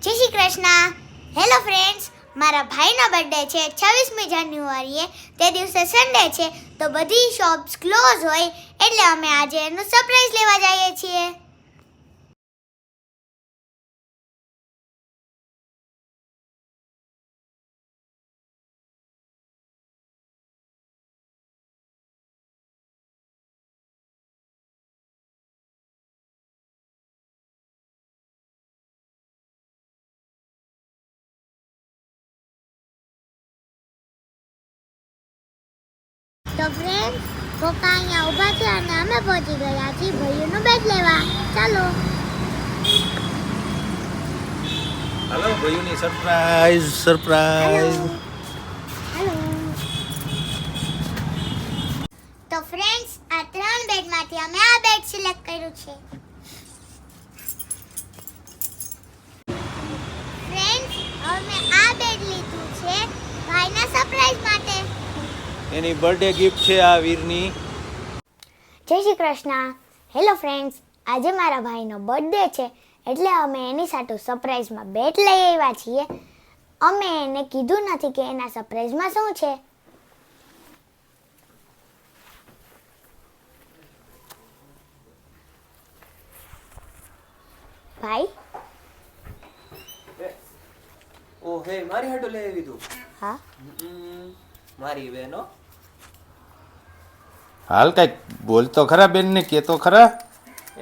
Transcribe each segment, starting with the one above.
જય Shri Krishna. Hello friends, મારા ભાઈનો બર્થડે છે 26મી જાન્યુઆરીએ. તે દિવસે સન્ડે છે તો બધી શોપ્સ ક્લોઝ હોય એટલે અમે આજે એનું સરપ્રાઈઝ લેવા જઈએ છીએ. તો ફ્રેન્ડ, પપ્પા અહીંયા ઊભા છે અને અમે પહોંચી ગયા છીએ ભાઈઓનું બેટ લેવા. ચાલો. હાલો ભાઈઓની સરપ્રાઈઝ. હેલો. તો ફ્રેન્ડ્સ, આ 3 બેડમાંથી અમે આ બેડ સિલેક્ટ કર્યું છે. ફ્રેન્ડ્સ, અમે આ બેડ લીધું છે ભાઈના સરપ્રાઈઝ માટે. એની બર્થડે ગિફ્ટ છે આ વીરની. જય શ્રી કૃષ્ણ. હેલો ફ્રેન્ડ્સ, આજે મારા ભાઈનો બર્થડે છે એટલે અમે એની સાથે સરપ્રાઈઝમાં બેટ લઈ આવ્યા છીએ. અમે એને કીધું નથી કે એના સરપ્રાઈઝમાં શું છે. ભાઈ. ઓ હે મારી હાટો લઈ આવી તું. હા. મારી બેનો હાલ કઈક બોલ તો ખરા બેન ને, કે તો ખરા.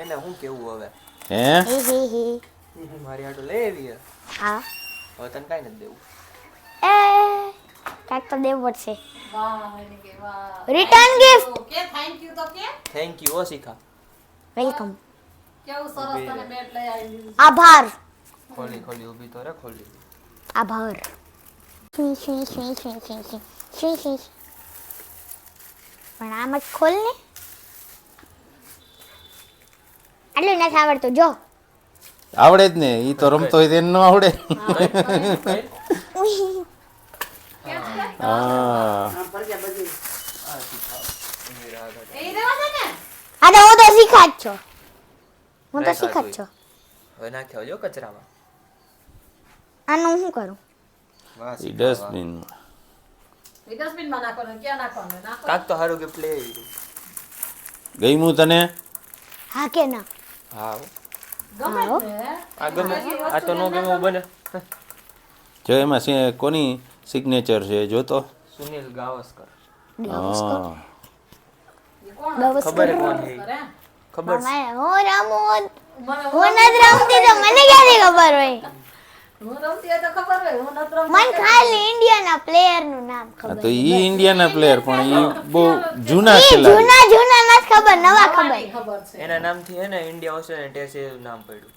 એને હું કેવું હવે. હે મારી હાટો લઈ આવી હે. હા. હવે તને કાઈ નથી દેવું. એ કાંઈક તો દેવું પડશે. Return gift. કે થેન્ક યુ તો કે થેન્ક યુ ઓ શિખા. વેલકમ. કેવું સરસ તને બેટ લઈ આવી. આભાર. ખોલી ઊભી તો રે ખોલી. આભાર. પણ આમ જ ખોલ ને. આટલું નથી આવડતું જો. આવડે જ ને, ઈ તો રમતો હોય તેને ન આવડે. હા એ દેવા દે ને. હા તો હું તો શીખા જ છો. હું તો શીખા જ છો. હવે નાખ્યો જો કચરામાં. આનું શું કરું? વાહ ઈ ડસ્ટબિન. એ ડસ્ટબિન માં નાખવાનું. ક્યાં નાખવાનું? નાખો. કાક તો હારું ગિફ્ટ લઈ આવી. ગઈમું તને? હા કે ના? હા ગમે હા. ને. આ ગમે. આ તો નો ગમે બને. જો એમાં કોની સિગ્નેચર છે જોતો. સુનિલ ગાવસ્કર. હા એ કોણ? બસ ખબર હે કોણ હે? કરે? ખબર છે. હું રમું. મને હું નથી રમતી તો મને ક્યાંથી ખબર હોય? હું રમતી હોય તો ખબર હોય. હું નથી રમતી. મને ખાલી ઇન્ડિયાના પ્લેયર નું નામ હા, ખબર. તો ઈ ઇન્ડિયાના પ્લેયર પણ ઈ બહુ જૂના ઈ ખેલાડી. જૂના નથી ખબર, નવા ખબર. નવાની ખબર છે. એના નામથી હે ને ઇન્ડિયા ઓસ્ટ્રેલિયન ટેસ્ટ એવું નામ પડ્યું.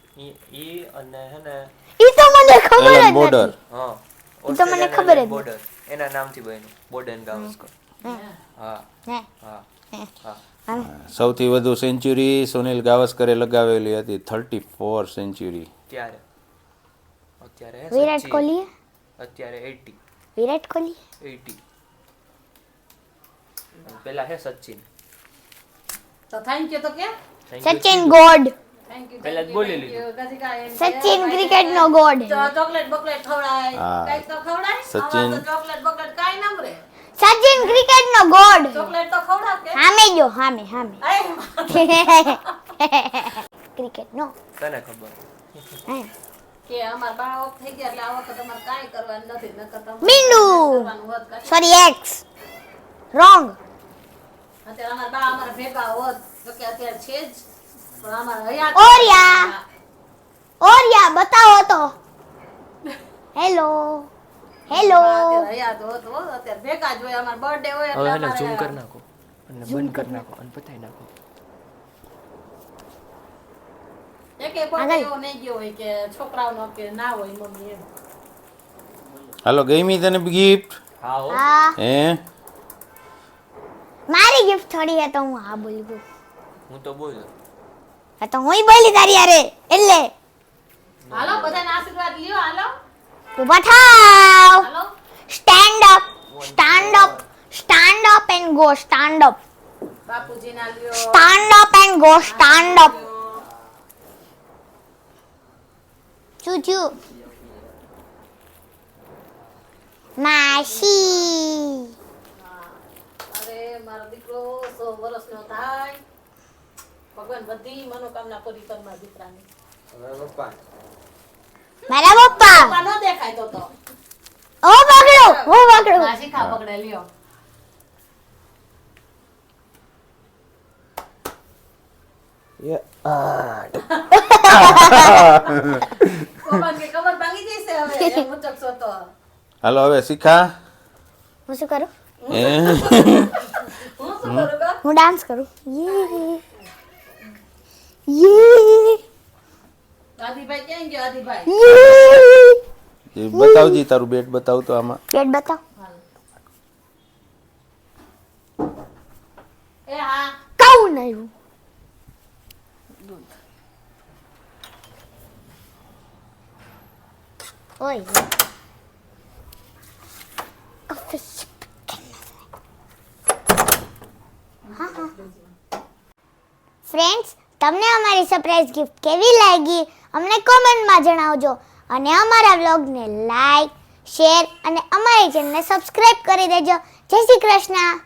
ઈ અને હે ને ઈ તો મને ખબર જ એલન બોર્ડર. નથી. હા ઈ તો મને ખબર જ નથી. બોર્ડર એના નામથી બન્યું. બોર્ડન ગાવસ્કર. હા હે હા હે. હા. હાલે. સૌથી વધુ સેન્ચુરી સુનિલ ગાવસ્કરે લગાવેલી હતી 34 સેન્ચુરી. ત્યારે અત્યારે હે વિરાટ સચ્ચી. કોહલી. અત્યારે 80 વિરાટ કોહલી. 80 પેલા હે સચિન. તો થેન્ક યુ તો કે Thank you. Sachin God. Thank you. પહેલા જ બોલી લીધું. કદી કાંઈ એમ કે સચિન ભાઈ ક્રિકેટ નો ગોડ. ચોકલેટ બકલેટ ખવડાય. હા. કાંઈક તો ખવડાય. સચિન. આમાં તો ચોકલેટ બકલેટ કાંઈ ના મળે. સચિન ક્રિકેટ નો ગોડ. ચોકલેટ તો ખવડાવ કે. હામે જો હામે હામે. આય. ક્રિકેટ નો. તને ખબર. કે અમાર બાળા ઓફ થઈ ગયા એટલે આ વખત અમારે કાંઈ કરવાનું નથી. નકર તો અમારે બિંદુ. કરવાનું હોત કાંઈ. Sorry x. રોંગ. અત્યારે અમારા બા અમારા ભેગા હોત તો કે અત્યારે છે જ પણ અમારા હયાત ઓરિયા. ઓરિયા બતાવો તો. હેલો. હેલો. અત્યારે હયાત હોત હો. અત્યારે ભેગા જ હોય. અમારો બર્થડે હોય હવે એટલે એને ઝૂમ અમારે કરી નાખો અને બંધ કરી નાખો અને પતાઈ નાખો. એકે પણ એવો નહીં ગયો હોય કે છોકરાઓનો કે ના હોય મમ્મી એમ. હાલો ગઈમી તને ગિફ્ટ? હા હો. હા. હે મારી ગિફ્ટ થોડી હે તો હું હા બોલી દઉં. હું તો બોલ્યો. હા તો હુંય બોલી તારી યારે એટલે હાલો બધાને આશીર્વાદ લ્યો. હાલો ઊભા થાવ. હાલો stand up. Stand up. Stand up and go. Stand up. બાપુજીના લ્યો. Stand up and go. Stand up. ચૂ ચૂ. માસી. અરે મારો દીકરો 100 વર્ષનો થાય. ભગવાન બધી મનોકામના પૂરી કર મારા દીકરાની. હવે પપ્પા મારા પપ્પા. પપ્પા ન દેખાય તો ઓ પકડો, હું પકડું. ના શીખા પકડે લ્યો. પપ્પાને કે કમર ભાંગી જશે હવે એમ મુચકશો તો. હાલો હવે શીખા. હું શું કરું? એ હું શું કરું કા? હું ડાન્સ કરું. યે યે આદિભાઈ ક્યાં ગયો આદિભાઈ? યે. એ બતાવજી તારું બેટ બતાવ તો આમાં. પેટ બતાવ. એ હા કાઉ નહીં. ઓય. ફ્રેન્ડ્સ, તમને અમારી સરપ્રાઈઝ ગિફ્ટ કેવી લાગી અમને કોમેન્ટમાં જણાવજો અને અમારા વ્લોગને લાઈક, શેર અને અમારી ચેનલને સબસ્ક્રાઇબ કરી દેજો. જય શ્રી કૃષ્ણ.